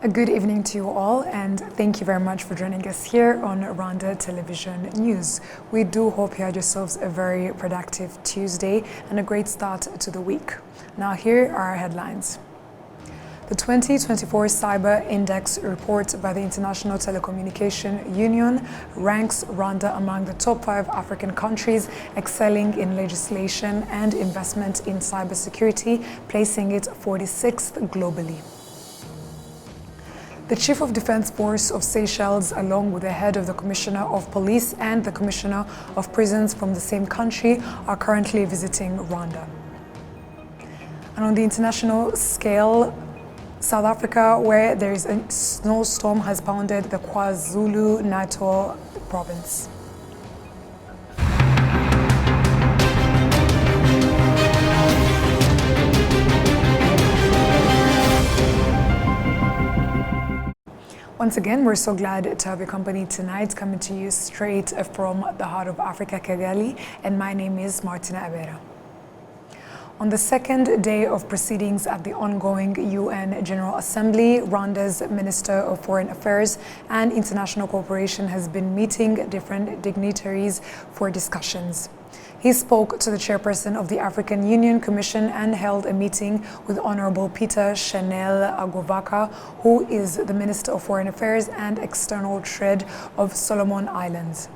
A good evening to you all, and thank you very much for joining us here on Rwanda Television News. We do hope you had yourselves a very productive Tuesday and a great start to the week. Now here are our headlines. The 2024 Cyber Index report by the International Telecommunication Union ranks Rwanda among the top 5 African countries excelling in legislation and investment in cybersecurity, placing it 46th globally. The Chief of Defense Force of Seychelles, along with the head of the Commissioner of Police and the Commissioner of Prisons from the same country, are currently visiting Rwanda. And on the international scale, South Africa, where there is a snowstorm, has pounded the KwaZulu-Natal province. Once again, we're so glad to have your company tonight, coming to you straight from the heart of Africa, Kigali, and my name is Martina Abera. On the second day of proceedings at the ongoing UN General Assembly, Rwanda's Minister of Foreign Affairs and International Cooperation has been meeting different dignitaries for discussions. He spoke to the chairperson of the African Union Commission and held a meeting with Honorable Peter Chanel Agovaka, who is the Minister of Foreign Affairs and External Trade of Solomon Islands.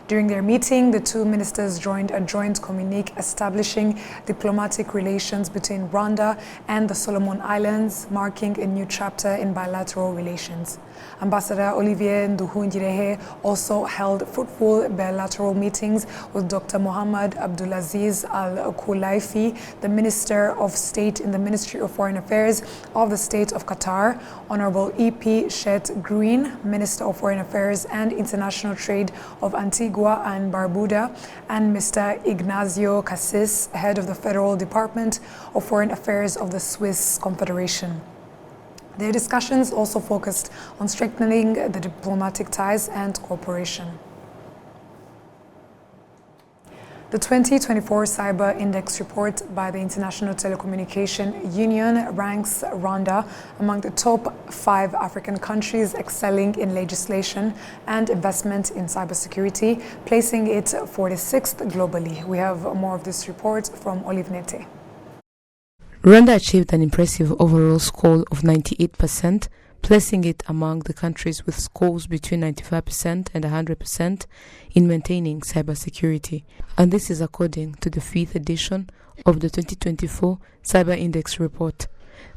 During their meeting, the two ministers joined a joint communique establishing diplomatic relations between Rwanda and the Solomon Islands, marking a new chapter in bilateral relations. Ambassador Olivier Nduhungirehe also held fruitful bilateral meetings with Dr. Mohammed Abdulaziz Al-Khulaifi, the Minister of State in the Ministry of Foreign Affairs of the State of Qatar, Honorable E.P. Shet Green, Minister of Foreign Affairs and International Trade of Antigua and Barbuda, and Mr. Ignacio Cassis, Head of the Federal Department of Foreign Affairs of the Swiss Confederation. Their discussions also focused on strengthening the diplomatic ties and cooperation. The 2024 Cyber Index report by the International Telecommunication Union ranks Rwanda among the top 5 African countries excelling in legislation and investment in cybersecurity, placing it 46th globally. We have more of this report from Olive Nete. Rwanda achieved an impressive overall score of 98%, placing it among the countries with scores between 95% and 100% in maintaining cybersecurity. And this is according to the 5th edition of the 2024 Cyber Index report.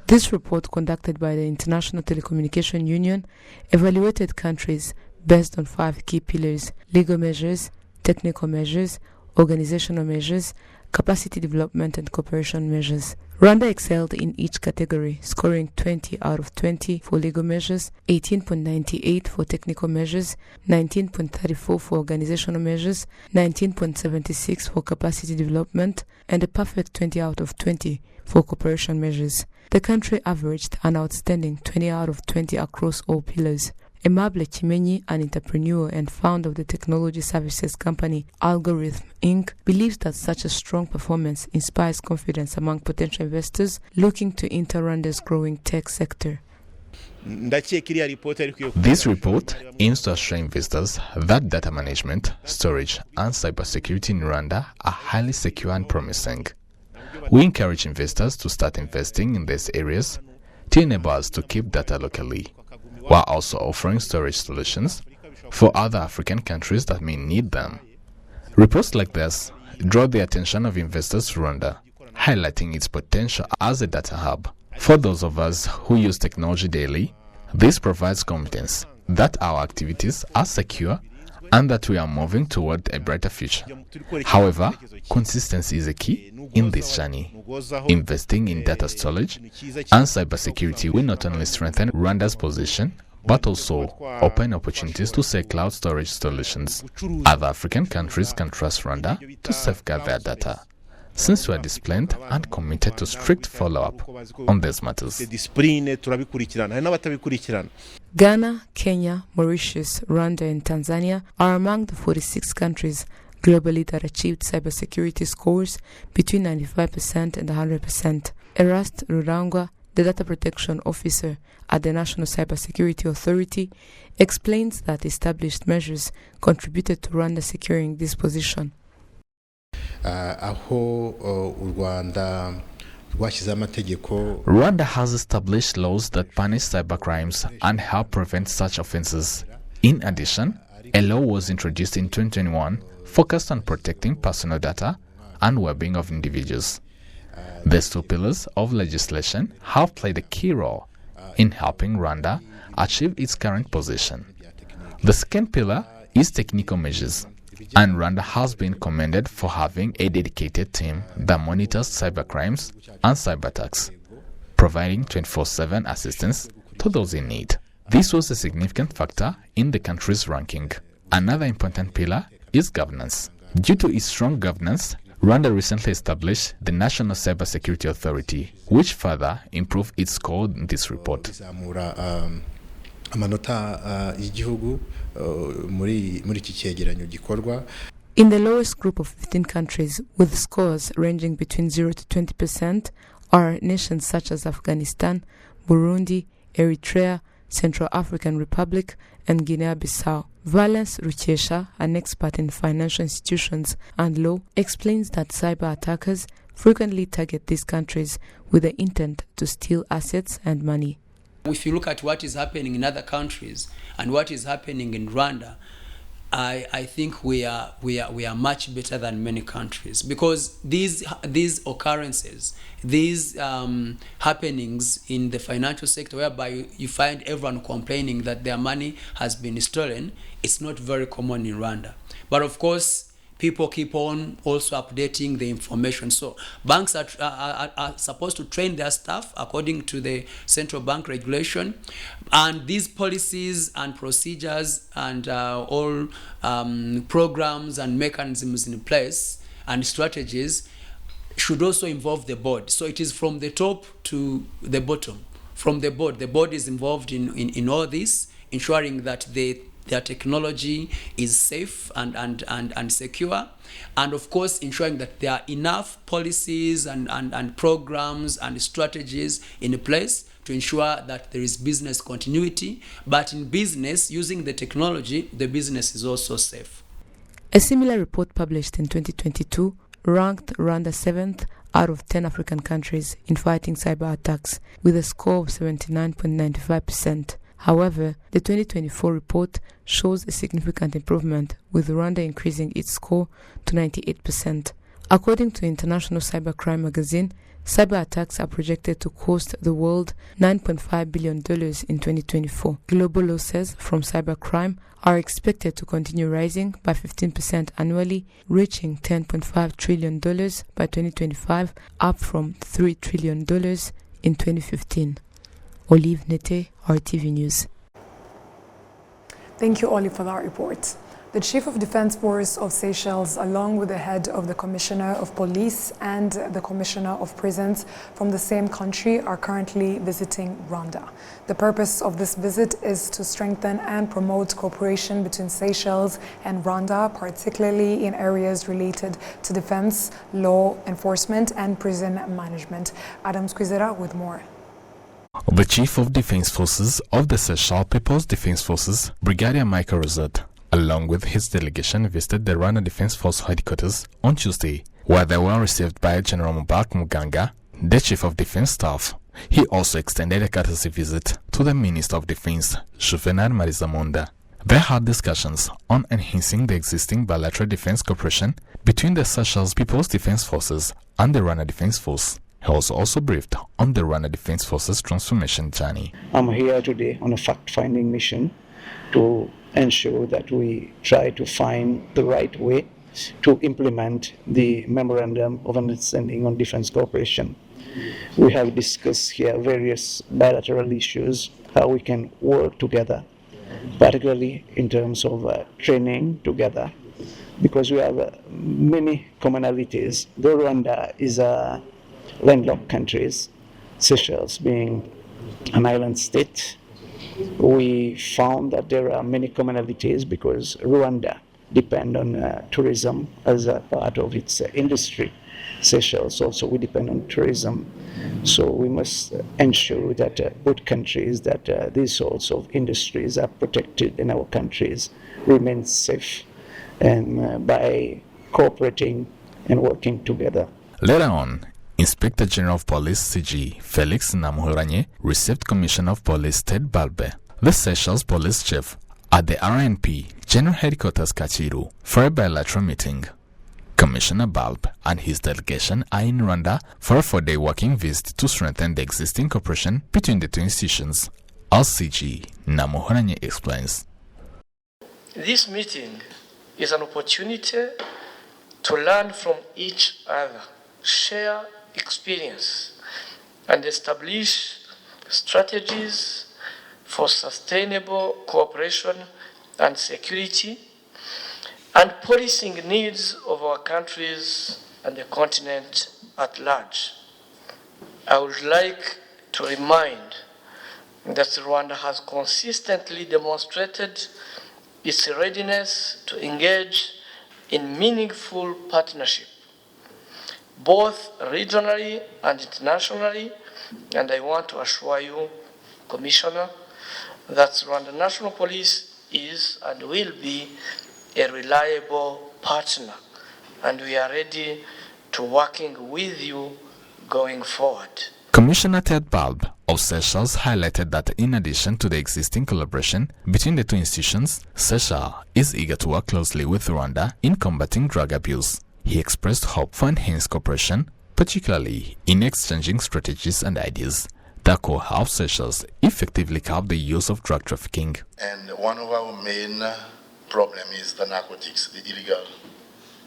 This report, conducted by the International Telecommunication Union, evaluated countries based on 5 key pillars: legal measures, technical measures, organizational measures, capacity development and cooperation measures. Rwanda excelled in each category, scoring 20 out of 20 for legal measures, 18.98 for technical measures, 19.34 for organizational measures, 19.76 for capacity development, and a perfect 20 out of 20 for cooperation measures. The country averaged an outstanding 20 out of 20 across all pillars. Aimable Chimenyi, an entrepreneur and founder of the technology services company Algorithm Inc., believes that such a strong performance inspires confidence among potential investors looking to enter Rwanda's growing tech sector. This report aims to assure investors that data management, storage, and cybersecurity in Rwanda are highly secure and promising. We encourage investors to start investing in these areas to enable us to keep data locally, while also offering storage solutions for other African countries that may need them. Reports like this draw the attention of investors to Rwanda, highlighting its potential as a data hub. For those of us who use technology daily, this provides confidence that our activities are secure and that we are moving toward a brighter future. However, consistency is a key in this journey. Investing in data storage and cybersecurity will not only strengthen Rwanda's position, but also open opportunities to sell cloud storage solutions. Other African countries can trust Rwanda to safeguard their data, since we are disciplined and committed to strict follow-up on these matters. Ghana, Kenya, Mauritius, Rwanda, and Tanzania are among the 46 countries globally that achieved cybersecurity scores between 95% and 100%. Erast Rurangwa, the data protection officer at the National Cybersecurity Authority, explains that established measures contributed to Rwanda securing this position. Rwanda has established laws that punish cybercrimes and help prevent such offenses. In addition, a law was introduced in 2021 focused on protecting personal data and well-being of individuals. These two pillars of legislation have played a key role in helping Rwanda achieve its current position. The second pillar is technical measures, and Rwanda has been commended for having a dedicated team that monitors cybercrimes and cyber attacks, providing 24/7 assistance to those in need. This was a significant factor in the country's ranking. Another important pillar is governance. Due to its strong governance, Rwanda recently established the National Cybersecurity Authority, which further improved its score in this report. In the lowest group of 15 countries, with scores ranging between 0 to 20%, are nations such as Afghanistan, Burundi, Eritrea, Central African Republic, and Guinea-Bissau. Valence Rukesha, an expert in financial institutions and law, explains that cyber attackers frequently target these countries with the intent to steal assets and money. If you look at what is happening in other countries and what is happening in Rwanda, I think we are much better than many countries, because these occurrences, these happenings in the financial sector, whereby you find everyone complaining that their money has been stolen, it's not very common in Rwanda. But of course, people keep on also updating the information. So banks are supposed to train their staff according to the central bank regulation, and these policies and procedures and all programs and mechanisms in place and strategies should also involve the board. So it is from the top to the bottom. From the board is involved in all this, ensuring that their technology is safe and secure, and of course ensuring that there are enough policies and programs and strategies in place to ensure that there is business continuity. But in business, using the technology, the business is also safe. A similar report published in 2022 ranked Rwanda 7th out of 10 African countries in fighting cyber attacks, with a score of 79.95%. However, the 2024 report shows a significant improvement, with Rwanda increasing its score to 98%. According to International Cybercrime magazine, cyber attacks are projected to cost the world $9.5 billion in 2024. Global losses from cybercrime are expected to continue rising by 15% annually, reaching $10.5 trillion by 2025, up from $3 trillion in 2015. Olive Nete, RTV News. Thank you, Oli, for that report. The Chief of Defense Force of Seychelles, along with the head of the Commissioner of Police and the Commissioner of Prisons from the same country, are currently visiting Rwanda. The purpose of this visit is to strengthen and promote cooperation between Seychelles and Rwanda, particularly in areas related to defense, law enforcement, and prison management. Adam Squizera with more. The Chief of Defense Forces of the Seychelles People's Defense Forces, Brigadier Michael Rosette, along with his delegation, visited the Rwanda Defense Force headquarters on Tuesday, where they were received by General Mubarak Muganga, the Chief of Defense Staff. He also extended a courtesy visit to the Minister of Defense, Juvenal Marizamonda. They had discussions on enhancing the existing bilateral defense cooperation between the Seychelles People's Defense Forces and the Rwanda Defense Force. He was also briefed on the Rwanda Defense Forces transformation journey. I'm here today on a fact-finding mission to ensure that we try to find the right way to implement the Memorandum of Understanding on Defense Cooperation. We have discussed here various bilateral issues, how we can work together, particularly in terms of training together, because we have many commonalities. Though Rwanda is a landlocked countries, Seychelles being an island state, we found that there are many commonalities because Rwanda depends on tourism as a part of its industry. Seychelles also, we depend on tourism. So we must ensure that both countries, that these sorts of industries are protected in our countries, remain safe, and by cooperating and working together. Later on, Inspector General of Police CG Felix Namuhoranye received Commissioner of Police Ted Balbe, the Seychelles Police Chief, at the RNP General Headquarters Kachiru for a bilateral meeting. Commissioner Balb and his delegation are in Rwanda for a 4-day working visit to strengthen the existing cooperation between the two institutions. CG Namuhoranye explains. This meeting is an opportunity to learn from each other, share experience, and establish strategies for sustainable cooperation and security, and policing needs of our countries and the continent at large. I would like to remind that Rwanda has consistently demonstrated its readiness to engage in meaningful partnership, both regionally and internationally, and I want to assure you, Commissioner, that Rwanda National Police is and will be a reliable partner, and we are ready to working with you going forward. Commissioner Ted Balb of Seychelles highlighted that in addition to the existing collaboration between the two institutions, Seychelles is eager to work closely with Rwanda in combating drug abuse. He expressed hope for enhanced cooperation, particularly in exchanging strategies and ideas that could help Seychelles effectively curb the use of drug trafficking. And one of our main problem is the narcotics, the illegal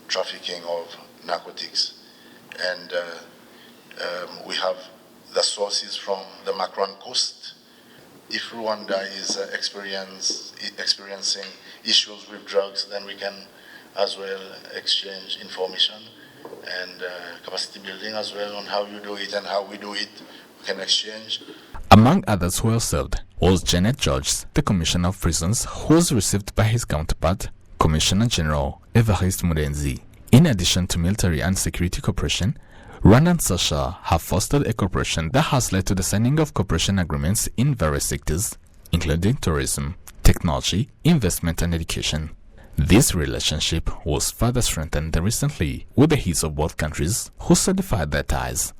trafficking of narcotics. And we have the sources from the Macron coast. If Rwanda is experiencing issues with drugs, then we can as well exchange information and capacity building as well on how you do it and how we do it. We can exchange. Among others who were served was Janet George, the Commissioner of Prisons, who was received by his counterpart, Commissioner General Evariste Murenzi. In addition to military and security cooperation, Rwanda and Seychelles have fostered a cooperation that has led to the signing of cooperation agreements in various sectors, including tourism, technology, investment and education. This relationship was further strengthened recently with the heads of both countries who solidified their ties.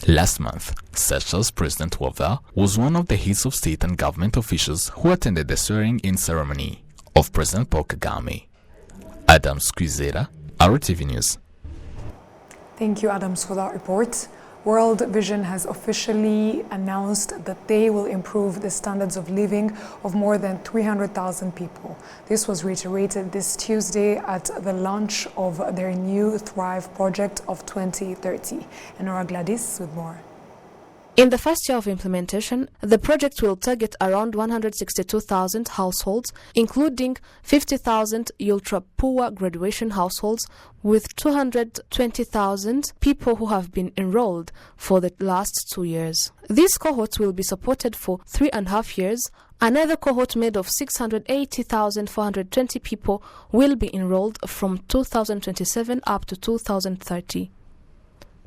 Last month, Seychelles President Wavel was one of the heads of state and government officials who attended the swearing-in ceremony of President Paul Kagame. Adam Squizera, RwandaTV News. Thank you, Adams, for that report. World Vision has officially announced that they will improve the standards of living of more than 300,000 people. This was reiterated this Tuesday at the launch of their new Thrive project of 2030. And Nora Gladys with more. In the first year of implementation, the project will target around 162,000 households, including 50,000 ultra-poor graduation households with 220,000 people who have been enrolled for the last 2 years. These cohorts will be supported for 3.5 years. Another cohort made of 680,420 people will be enrolled from 2027 up to 2030.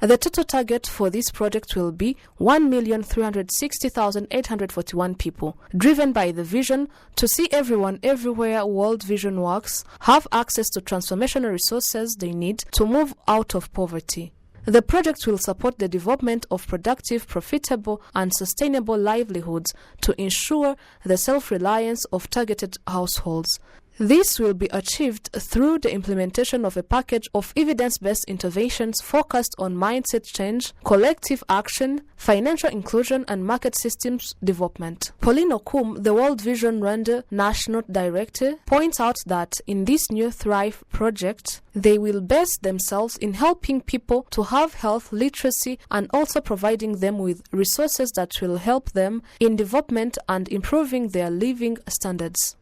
The total target for this project will be 1,360,841 people, driven by the vision to see everyone everywhere World Vision works have access to transformational resources they need to move out of poverty. The project will support the development of productive, profitable, and sustainable livelihoods to ensure the self-reliance of targeted households. This will be achieved through the implementation of a package of evidence-based interventions focused on mindset change, collective action, financial inclusion, and market systems development. Pauline Okum, the World Vision Rwanda National Director, points out that in this new Thrive project, they will base themselves in helping people to have health literacy and also providing them with resources that will help them in development and improving their living standards.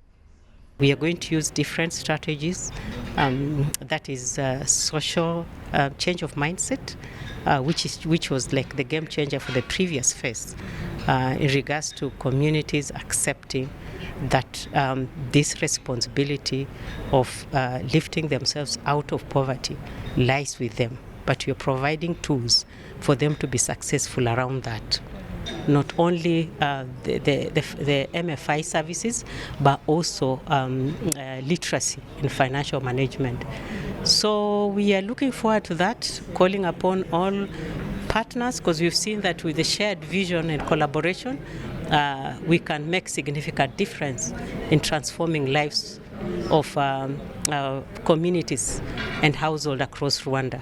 We are going to use different strategies, that is social change of mindset, which was like the game changer for the previous phase, in regards to communities accepting that this responsibility of lifting themselves out of poverty lies with them. but you're providing tools for them to be successful around that. Not only the MFI services, but also literacy in financial management. So we are looking forward to that, calling upon all partners, because we've seen that with the shared vision and collaboration, we can make significant difference in transforming lives of communities and households across Rwanda.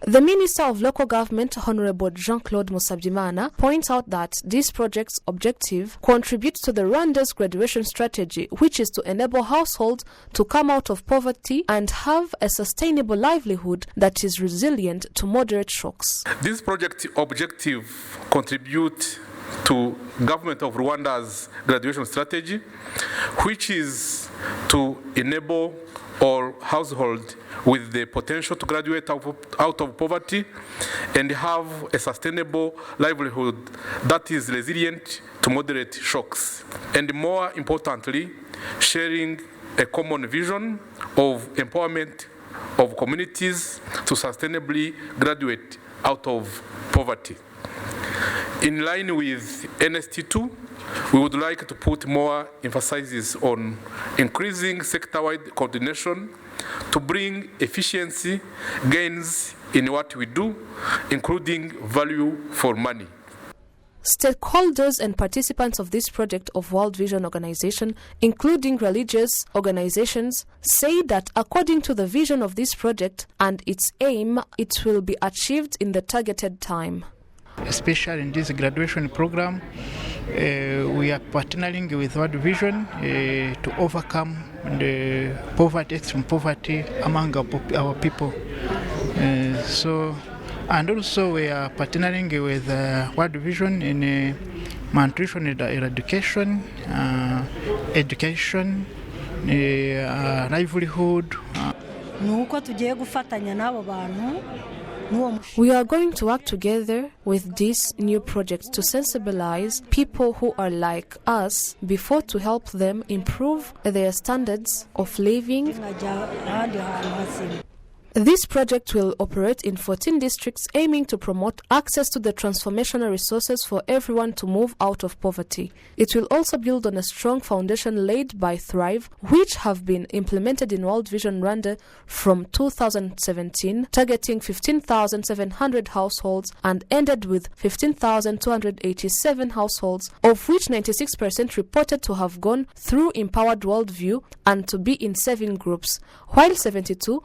The Minister of Local Government, Honorable Jean-Claude Musabyimana, points out that this project's objective contributes to the Rwanda's graduation strategy, which is to enable households to come out of poverty and have a sustainable livelihood that is resilient to moderate shocks. This project objective contributes to Government of Rwanda's graduation strategy, which is to enable all households with the potential to graduate out of poverty and have a sustainable livelihood that is resilient to moderate shocks. And more importantly, sharing a common vision of empowerment of communities to sustainably graduate out of poverty. In line with NST2, we would like to put more emphasis on increasing sector-wide coordination to bring efficiency gains in what we do, including value for money. Stakeholders and participants of this project of World Vision Organization, including religious organizations, say that according to the vision of this project and its aim, it will be achieved in the targeted time. Especially in this graduation program, we are partnering with World Vision to overcome the poverty, extreme poverty among our people. And also we are partnering with World Vision in malnutrition eradication, education, livelihood. We are going to work together with this new project to sensibilize people who are like us before to help them improve their standards of living. This project will operate in 14 districts, aiming to promote access to the transformational resources for everyone to move out of poverty. It will also build on a strong foundation laid by Thrive, which have been implemented in World Vision Rwanda from 2017, targeting 15,700 households and ended with 15,287 households, of which 96% reported to have gone through Empowered Worldview and to be in saving groups, while 72%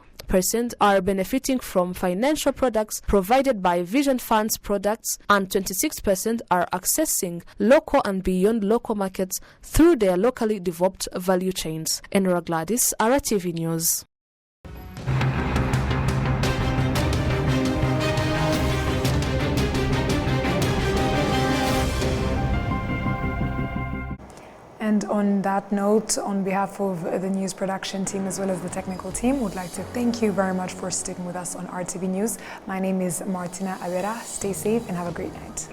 are benefiting from financial products provided by Vision Funds products, and 26% are accessing local and beyond local markets through their locally developed value chains. Enora Gladys, RwandaTV News. And on that note, on behalf of the news production team as well as the technical team, would like to thank you very much for sticking with us on RTV News. My name is Martina Abera. Stay safe and have a great night.